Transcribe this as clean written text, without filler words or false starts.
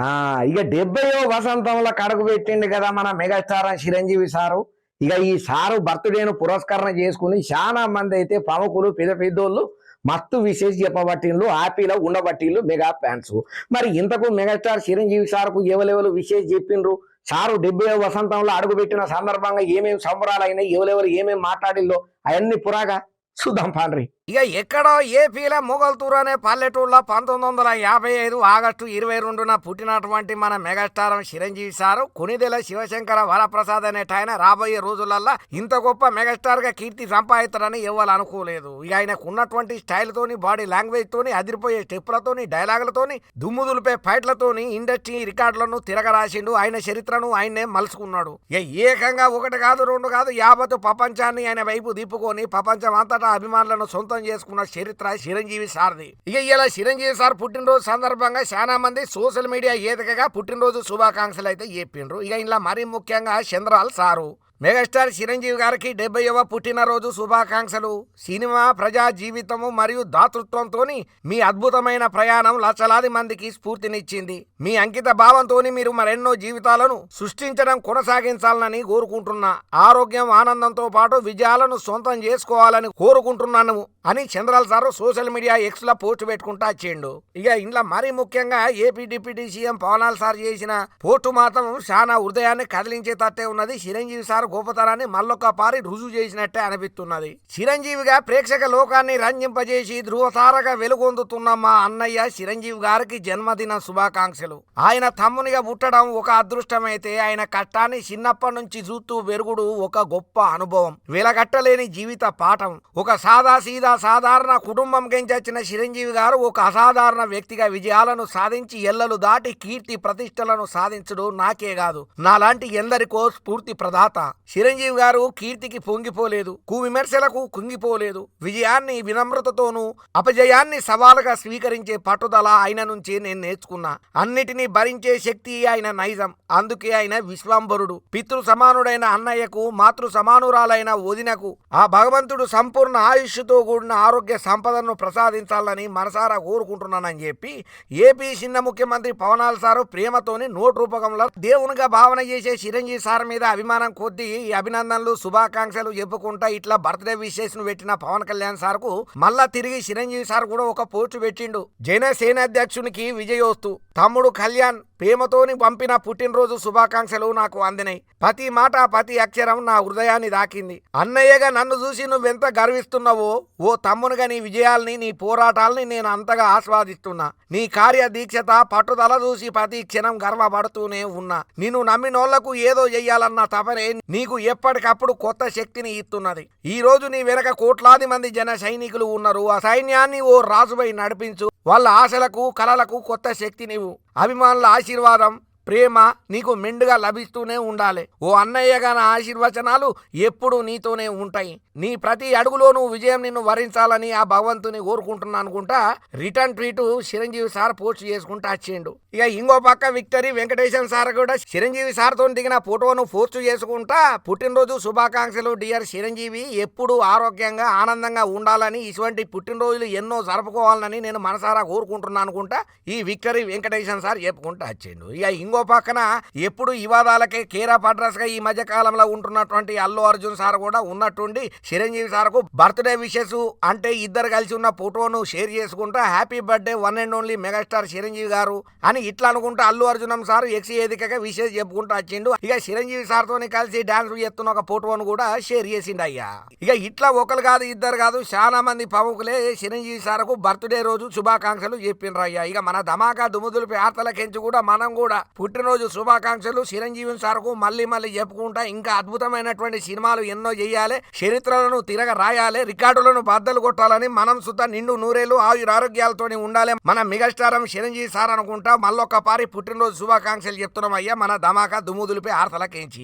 ఆ ఇక 70వ వసంతంలో కడుగు పెట్టిండు కదా మన మెగాస్టార్ చిరంజీవి సారు. ఇక ఈ సారు బర్త్డేను పురస్కరణ చేసుకుని చాలా మంది అయితే ప్రముఖులు పెద్ద పెద్దోళ్ళు మస్తు విశేష చెప్పబట్టిండ్లు హ్యాపీలో ఉండబట్టిండ్లు మెగా ఫ్యాన్స్. మరి ఇంతకు మెగాస్టార్ చిరంజీవి సార్కు ఎవరెవరు విశేష చెప్పిండ్రు, సారు 70వ వసంతంలో అడుగుపెట్టిన సందర్భంగా ఏమేమి సంబరాలు అయినాయి, ఎవరెవరు ఏమేమి మాట్లాడిల్లో అవన్నీ పురాగా చూద్దాం పాండ్రి. ఇక ఎక్కడో ఏపీలో మొగల్తూరు అనే పల్లెటూరులో 1955 ఆగస్టు 22న పుట్టినటువంటి మన మెగాస్టార్ చిరంజీవి సారు కొనిదెల శివశంకర వరప్రసాద్ అనేట రాబోయే రోజులల్లో ఇంత గొప్ప మెగాస్టార్ గా కీర్తి సంపాదిస్తారని ఎవరు అనుకోలేదు. ఇక ఆయనకు ఉన్నటువంటి స్టైల్ తోని, బాడీ లాంగ్వేజ్ తోని, అదిరిపోయే స్టెప్పులతోని, డైలాగులతోని, దుమ్ము దులిపే ఫైట్లతోని ఇండస్ట్రీ రికార్డులను తిరగరాసిండు. ఆయన చరిత్రను ఆయన్నే మలుచుకున్నాడు. ఇక ఏకంగా ఒకటి కాదు రెండు కాదు యావత్తు ప్రపంచాన్ని ఆయన వైపు దిప్పుకొని ప్రపంచం అంతటా అభిమానులను సొంతం చేసుకున్న చరిత్ర చిరంజీవి సార్ది. ఇక ఇలా చిరంజీవి సార్ పుట్టినరోజు సందర్భంగా చాలా మంది సోషల్ మీడియా ఏదికగా పుట్టినరోజు శుభాకాంక్షలు అయితే చెప్పిండ్రు. ఇక ఇలా మరీ ముఖ్యంగా చంద్రాల్ సారు మెగాస్టార్ చిరంజీవి గారికి 70వ పుట్టినరోజు శుభాకాంక్షలు. సినిమా, ప్రజా జీవితము మరియు దాతృత్వంతో మీ అద్భుతమైన ప్రయాణం లక్షలాది మందికి స్ఫూర్తినిచ్చింది. మీ అంకిత భావంతో మీరు మరెన్నో జీవితాలను సృష్టించడం కొనసాగించాలని కోరుకుంటున్నా. ఆరోగ్యం, ఆనందంతో పాటు విజయాలను సొంతం చేసుకోవాలని కోరుకుంటున్నాను అని చంద్రాల్ సార్ సోషల్ మీడియా ఎక్స్ లో పోస్ట్ పెట్టుకుంటా వచ్చిండు. ఇక ఇంట్లో మరీ ముఖ్యంగా AP deputy CM Pawan sir చేసిన పోస్టు మాత్రం చాలా హృదయాన్ని కదిలించేటట్టే ఉన్నది. చిరంజీవి సార్ గొప్పతనాన్ని మళ్ళొక్క పారి రుజువు చేసినట్టే అనిపిస్తున్నది. చిరంజీవిగా ప్రేక్షక లోకాన్ని రంజింపజేసి ధృవతారగా వెలుగొందుతున్న మా అన్నయ్య చిరంజీవి గారికి జన్మదిన శుభాకాంక్షలు. ఆయన తమ్మునిగా పుట్టడం ఒక అదృష్టమైతే ఆయన కష్టాన్ని చిన్నప్పటి నుంచి చూస్తూ పెరుగుడు ఒక గొప్ప అనుభవం, వెలగట్టలేని జీవిత పాఠం. ఒక సాధారణ కుటుంబం గెంచొచ్చిన చిరంజీవి గారు ఒక అసాధారణ వ్యక్తిగా విజయాలను సాధించి ఎల్లలు దాటి కీర్తి ప్రతిష్టలను సాధించడు నాకే కాదు, నాలాంటి ఎందరికో స్ఫూర్తి ప్రదాత. చిరంజీవి గారు కీర్తికి పొంగిపోలేదు, విమర్శలకు కుంగిపోలేదు. విజయాన్ని వినమ్రతతోనూ, అపజయాన్ని సవాలుగా స్వీకరించే పట్టుదల ఆయన నుంచి నేను నేర్చుకున్నా. అన్నిటినీ భరించే శక్తి ఆయన నైజం. అందుకే ఆయన విశ్వంభరుడు. పితృ సమానుడైన అన్నయ్యకు, మాతృ సమానురాలైన వదినకు ఆ భగవంతుడు సంపూర్ణ ఆయుష్తో కూడిన ఆరోగ్య సంపదను ప్రసాదించాలని మనసారా కోరుకుంటున్నానని చెప్పి ఏపీ చిన్న ముఖ్యమంత్రి పవన్ సారు ప్రేమతోని నోట్ రూపకంలో దేవునిగా భావన చేసే చిరంజీవి సార్ మీద అభిమానం కొద్దీ అభినందనలు, శుభాకాంక్షలు చెప్పుకుంటా ఇట్లా బర్త్డే విషెస్ ను పెట్టిన పవన్ కళ్యాణ్ సార్ కు మళ్ళా తిరిగి చిరంజీవి సార్ కూడా ఒక పోస్ట్ పెట్టిండు. జనసేన అధ్యక్షునికి విజయోస్తు. తమ్ముడు కళ్యాణ్ ప్రేమతోని పంపిన పుట్టినరోజు శుభాకాంక్షలు నాకు అందినాయి. ప్రతి మాట, ప్రతి అక్షరం నా హృదయాన్ని దాకింది. అన్నయ్యగా నన్ను చూసి నువ్వెంత గర్విస్తున్నావో, ఓ తమ్మునిగా నీ విజయాల్ని, నీ పోరాటాలని నేను అంతగా ఆస్వాదిస్తున్నా. నీ కార్య దీక్షత, పట్టుదల చూసి ప్రతి క్షణం గర్వపడుతూనే ఉన్నా. నిన్ను నమ్మినోళ్లకు ఏదో చెయ్యాలన్న తపనే నీకు ఎప్పటికప్పుడు కొత్త శక్తిని ఇస్తున్నది. ఈ రోజు నీ వెనక కోట్లాది మంది జన సైనికులు ఉన్నారు. ఆ సైన్యాన్ని ఓ రాజుపై నడిపించు. వాళ్ళ ఆశలకు, కలలకు కొత్త శక్తినివ్వు. అభిమానుల ఆశీర్వాదం, ప్రేమ నీకు మెండుగా లభిస్తూనే ఉండాలి. ఓ అన్నయ్యగా నా ఆశీర్వచనాలు ఎప్పుడూ నీతోనే ఉంటాయి. నీ ప్రతి అడుగులోనూ విజయం నిన్ను వరించాలని ఆ భగవంతుని కోరుకుంటున్నా అనుకుంటా return tweet Chiranjeevi sir post చేసుకుంటా వచ్చిండు. ఇక ఇంకో పక్క విక్టరీ వెంకటేశం సార్ కూడా చిరంజీవి సార్తో దిగిన ఫోటోను పోస్ట్ చేసుకుంటా పుట్టినరోజు శుభాకాంక్షలు డియర్ చిరంజీవి, ఎప్పుడు ఆరోగ్యంగా ఆనందంగా ఉండాలని, ఇటువంటి పుట్టినరోజులు ఎన్నో జరుపుకోవాలని నేను మనసారా కోరుకుంటున్నా అనుకుంటా ఈ విక్టరీ వెంకటేశం సార్ చెప్పుకుంటా వచ్చిండు. ఇక ఇంకో పక్కన ఎప్పుడు వివాదాలకే కేరాఫ్ అడ్రస్ గా ఈ మధ్య కాలంలో ఉంటున్నటువంటి అల్లు అర్జున్ సార్ కూడా ఉన్నట్టుండి చిరంజీవి సార్కు బర్త్డే విషెస్ అంటే ఇద్దరు కలిసి ఉన్న ఫోటోను షేర్ చేసుకుంటా happy birthday one and only megastar Chiranjeevi గారు అని ఇట్లా అనుకుంటా అల్లు అర్జునం సార్ ఎక్స్ వేదికగా విషెస్ చెప్పుకుంటూ వచ్చిండు. ఇక చిరంజీవి సార్ తోని కలిసి డాన్స్ చేస్తున్న ఒక ఫోటోను కూడా షేర్ చేసిండు అయ్యా. ఇక ఇట్లా ఒకరు కాదు, ఇద్దరు కాదు, చాలా మంది ప్రముఖులే చిరంజీవి సార్కు బర్త్డే రోజు శుభాకాంక్షలు చెప్పిండ్రు అయ్యా. ఇక మన ధమాకా దుమ్ముదులిపి ఆర్తలకెంచి కూడా మనం కూడా పుట్టినరోజు శుభాకాంక్షలు చిరంజీవి సార్కు మళ్ళీ చెప్పుకుంటా ఇంకా అద్భుతమైనటువంటి సినిమాలు ఎన్నో చేయాలి, చరిత్రలను తిరగ రాయాలి, రికార్డులను బద్దలు కొట్టాలని, మనం సుత నిండు నూరేళ్లు ఆరోగ్యాలతో ఉండాలి మన మెగాస్టారం చిరంజీవి సార్ అనుకుంటా మళ్ళొక్క పారి పుట్టినరోజు శుభాకాంక్షలు చెప్తున్నాం అయ్యా మన ధమాకా దుమ్ముదులిపి ఆర్తలకేంచి.